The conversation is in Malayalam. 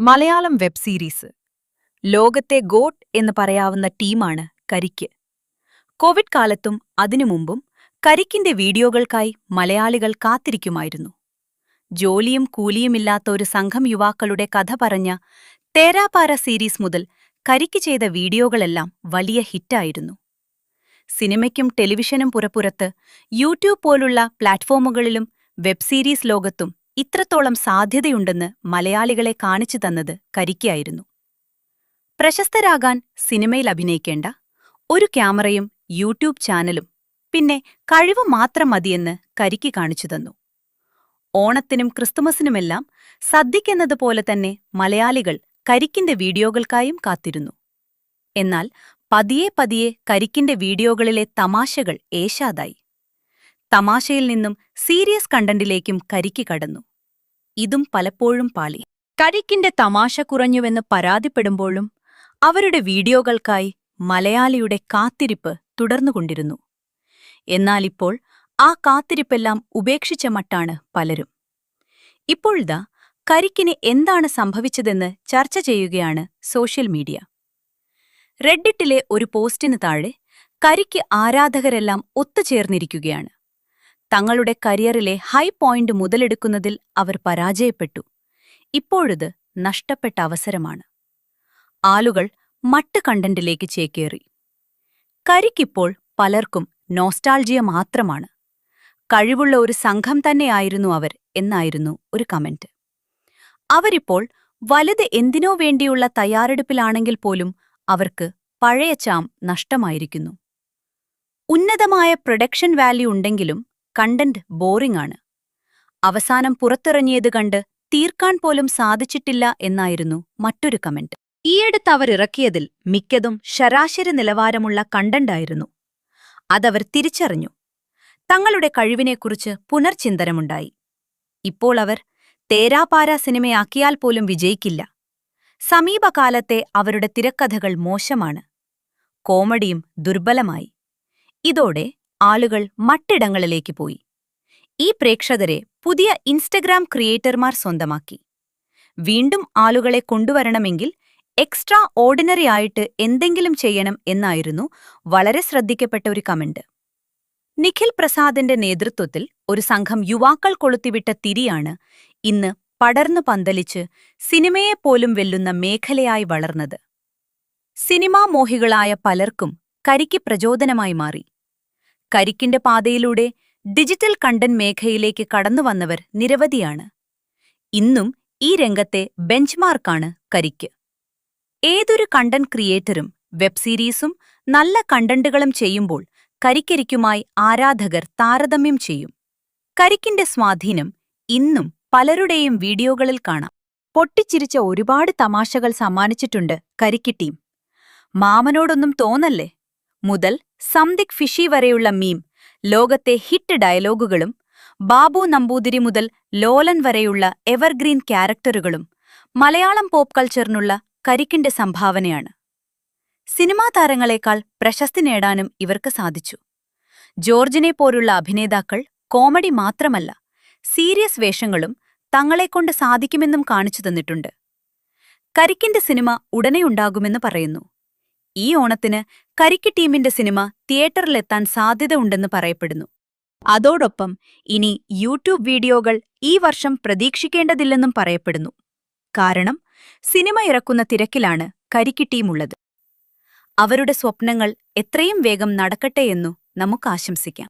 Malayalam web series. ലോകത്തെ ഗോട്ട് എന്ന് പറയാവുന്ന ടീമാണ് കരിക്ക്. കോവിഡ് കാലത്തും അതിനു മുമ്പും കരിക്കിന്റെ വീഡിയോകൾക്കായി മലയാളികൾ കാത്തിരിക്കുമായിരുന്നു. ജോലിയും കൂലിയുമില്ലാത്ത ഒരു സംഘം യുവാക്കളുടെ കഥ പറഞ്ഞ തേരാപാര സീരീസ് മുതൽ കരിക്ക് ചെയ്ത വീഡിയോകളെല്ലാം വലിയ ഹിറ്റായിരുന്നു. സിനിമയ്ക്കും ടെലിവിഷനും പുറപ്പുറത്ത് യൂട്യൂബ് പോലുള്ള പ്ലാറ്റ്ഫോമുകളിലും വെബ് സീരീസ് ലോകത്തും ഇത്രത്തോളം സാധ്യതയുണ്ടെന്ന് മലയാളികളെ കാണിച്ചു തന്നത് കരിക്കായിരുന്നു. പ്രശസ്തരാകാൻ സിനിമയിൽ അഭിനയിക്കേണ്ട, ഒരു ക്യാമറയും യൂട്യൂബ് ചാനലും പിന്നെ കഴിവ് മാത്രം മതിയെന്ന് കരിക്ക് കാണിച്ചു തന്നു. ഓണത്തിനും ക്രിസ്തുമസിനുമെല്ലാം സദ്യക്കെന്നതുപോലെ തന്നെ മലയാളികൾ കരിക്കിന്റെ വീഡിയോകൾക്കായും കാത്തിരുന്നു. എന്നാൽ പതിയെ പതിയെ കരിക്കിന്റെ വീഡിയോകളിലെ തമാശകൾ ഏശാതായി. തമാശയിൽ നിന്നും സീരിയസ് കണ്ടന്റിലേക്കും കരിക്ക് കടന്നു. ഇതും പലപ്പോഴും പാളി. കരിക്കിന്റെ തമാശ കുറഞ്ഞുവെന്ന് പരാതിപ്പെടുമ്പോഴും അവരുടെ വീഡിയോകൾക്കായി മലയാളിയുടെ കാത്തിരിപ്പ് തുടർന്നുകൊണ്ടിരുന്നു. എന്നാലിപ്പോൾ ആ കാത്തിരിപ്പെല്ലാം ഉപേക്ഷിച്ച മട്ടാണ് പലരും. ഇപ്പോഴിതാ കരിക്കിന് എന്താണ് സംഭവിച്ചതെന്ന് ചർച്ച ചെയ്യുകയാണ് സോഷ്യൽ മീഡിയ. റെഡ്ഡിറ്റിലെ ഒരു പോസ്റ്റിന് താഴെ കരിക്ക് ആരാധകരെല്ലാം ഒത്തുചേർന്നിരിക്കുകയാണ്. തങ്ങളുടെ കരിയറിലെ ഹൈ പോയിന്റ് മുതലെടുക്കുന്നതിൽ അവർ പരാജയപ്പെട്ടു. ഇപ്പോഴത് നഷ്ടപ്പെട്ട അവസരമാണ്. ആളുകൾ മറ്റ് കണ്ടന്റിലേക്ക് ചേക്കേറി. കരിക്കിപ്പോൾ പലർക്കും നോസ്റ്റാൾജിയ മാത്രമാണ്. കഴിവുള്ള ഒരു സംഘം തന്നെയായിരുന്നു അവർ എന്നായിരുന്നു ഒരു കമന്റ്. അവരിപ്പോൾ വലുത് എന്തിനോ വേണ്ടിയുള്ള തയ്യാറെടുപ്പിലാണെങ്കിൽ പോലും അവർക്ക് പഴയ ചാം നഷ്ടമായിരിക്കുന്നു. ഉന്നതമായ പ്രൊഡക്ഷൻ വാല്യൂ ഉണ്ടെങ്കിലും കണ്ടന്റ് ബോറിംഗ് ആണ്. അവസാനം പുറത്തിറങ്ങിയത് കണ്ട് തീർക്കാൻ പോലും സാധിച്ചിട്ടില്ല എന്നായിരുന്നു മറ്റൊരു കമന്റ്. ഈയടുത്ത് അവർ ഇറക്കിയതിൽ മിക്കതും ശരാശരി നിലവാരമുള്ള കണ്ടന്റായിരുന്നു. അതവർ തിരിച്ചറിഞ്ഞു. തങ്ങളുടെ കഴിവിനെക്കുറിച്ച് പുനർചിന്തനമുണ്ടായി. ഇപ്പോൾ അവർ തേരാപാര സിനിമയാക്കിയാൽ പോലും വിജയിക്കില്ല. സമീപകാലത്തെ അവരുടെ തിരക്കഥകൾ മോശമാണ്. കോമഡിയും ദുർബലമായി. ഇതോടെ ആളുകൾ മറ്റിടങ്ങളിലേക്ക് പോയി. ഈ പ്രേക്ഷകരെ പുതിയ ഇൻസ്റ്റഗ്രാം ക്രിയേറ്റർമാർ സ്വന്തമാക്കി. വീണ്ടും ആളുകളെ കൊണ്ടുവരണമെങ്കിൽ എക്സ്ട്രാ ഓർഡിനറി ആയിട്ട് എന്തെങ്കിലും ചെയ്യണം എന്നായിരുന്നു വളരെ ശ്രദ്ധിക്കപ്പെട്ട ഒരു കമന്റ്. നിഖിൽ പ്രസാദിന്റെ നേതൃത്വത്തിൽ ഒരു സംഘം യുവാക്കൾ കൊളുത്തിവിട്ട തിരിയാണ് ഇന്ന് പടർന്നു പന്തലിച്ച് സിനിമയെപ്പോലും വെല്ലുന്ന മേഖലയായി വളർന്നത്. സിനിമാ മോഹികളായ പലർക്കും കരിക്ക് പ്രചോദനമായി മാറി. കരിക്കിന്റെ പാതയിലൂടെ ഡിജിറ്റൽ കണ്ടന്റ് മേഖലയിലേക്ക് കടന്നുവന്നവർ നിരവധിയാണ്. ഇന്നും ഈ രംഗത്തെ ബെഞ്ച്മാർക്കാണ് കരിക്ക്. ഏതൊരു കണ്ടന്റ് ക്രിയേറ്ററും വെബ് സീരീസും നല്ല കണ്ടന്റുകളും ചെയ്യുമ്പോൾ കരിക്കരിക്കുമായി ആരാധകർ താരതമ്യം ചെയ്യും. കരിക്കിന്റെ സ്വാധീനം ഇന്നും പലരുടെയും വീഡിയോകളിൽ കാണാം. പൊട്ടിച്ചിരിച്ച ഒരുപാട് തമാശകൾ സമ്മാനിച്ചിട്ടുണ്ട് കരിക്ക് ടീം. മാമനോടൊന്നും തോന്നല്ലേ മുതൽ സംതിക് ഫിഷി വരെയുള്ള മീം, ലോകത്തെ ഹിറ്റ് ഡയലോഗുകളും, ബാബു നമ്പൂതിരി മുതൽ ലോലൻ വരെയുള്ള എവർഗ്രീൻ ക്യാരക്ടറുകളും മലയാളം പോപ്പ് കൾച്ചറിനുള്ള കരിക്കിന്റെ സംഭാവനയാണ്. സിനിമാ താരങ്ങളെക്കാൾ പ്രശസ്തി നേടാനും ഇവർക്ക് സാധിച്ചു. ജോർജിനെ പോലുള്ള അഭിനേതാക്കൾ കോമഡി മാത്രമല്ല, സീരിയസ് വേഷങ്ങളും തങ്ങളെക്കൊണ്ട് സാധിക്കുമെന്നും കാണിച്ചു തന്നിട്ടുണ്ട്. കരിക്കിന്റെ സിനിമ ഉടനെയുണ്ടാകുമെന്ന് പറയുന്നു. ഈ ഓണത്തിന് കരിക്ക് ടീമിന്റെ സിനിമ തിയേറ്ററിലെത്താൻ സാധ്യതയുണ്ടെന്ന് പറയപ്പെടുന്നു. അതോടൊപ്പം ഇനി യൂട്യൂബ് വീഡിയോകൾ ഈ വർഷം പ്രതീക്ഷിക്കേണ്ടതില്ലെന്നും പറയപ്പെടുന്നു. കാരണം സിനിമ ഇറക്കുന്ന തിരക്കിലാണ് കരിക്ക് ടീമുള്ളത്. അവരുടെ സ്വപ്നങ്ങൾ എത്രയും വേഗം നടക്കട്ടെയെന്നു നമുക്ക് ആശംസിക്കാം.